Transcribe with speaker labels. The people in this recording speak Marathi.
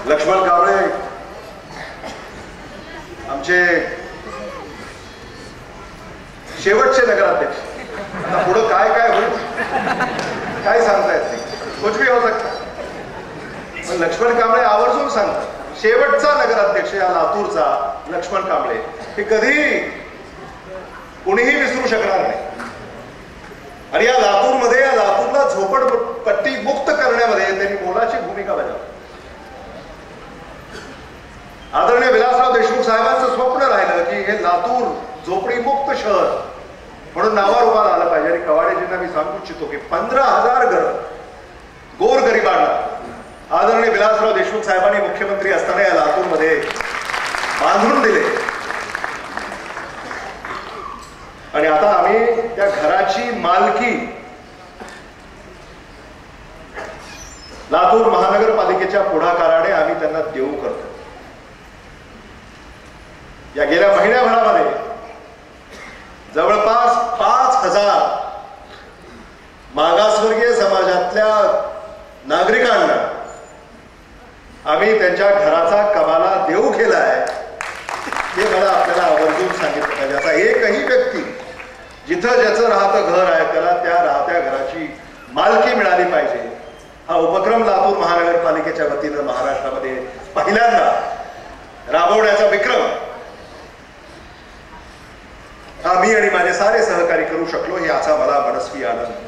Speaker 1: लक्ष्मण कांबळे आमचे शेवटचे नगराध्यक्ष. आता पुढं काय काय होईल काय सांगता येत नाही, कुछ भी हो सकता. पण लक्ष्मण कांबळे आवर्जून सांगतात, शेवटचा नगराध्यक्ष या लातूरचा लक्ष्मण कांबळे हे कधी कोणीही विसरू शकणार नाही. आणि या लातूरमध्ये, या लातूरला झोपडपट्टी मुक्त करण्यामध्ये त्यांनी मोलाची भूमिका बजावली. आदरणीय विलासराव देशमुख साहेबांचं स्वप्न राहिलं की हे लातूर झोपडी मुक्त शहर म्हणून नावावर उभा आलं पाहिजे. आणि कवाडेजींना मी सांगू इच्छितो की 15,000 घर गोरगरिबांना आदरणीय विलासराव देशमुख साहेबांनी मुख्यमंत्री असताना या लातूरमध्ये बांधून दिले. आणि आता आम्ही त्या घराची मालकी लातूर महानगरपालिकेच्या पुढाकाराने आम्ही त्यांना देऊ करतो. या गेल्या महिन्याभरामध्ये जवळपास 5,000 मागासवर्गीय समाजातल्या नागरिकांना आम्ही त्यांच्या घराचा कमाला देऊ केलाय. हे मला आपल्याला आवर्जून सांगितलं पाहिजे. असा एकही व्यक्ती जिथं ज्याचं राहतं घर आहे त्याला त्या राहत्या घराची मालकी मिळाली पाहिजे. हा उपक्रम लातूर महानगरपालिकेच्या वतीनं महाराष्ट्रामध्ये पहिल्यांदा राबवण्याचा विक्रम हा मी आणि माझे सारे सहकारी करू शकलो, याचा मला मनस्वी आनंद.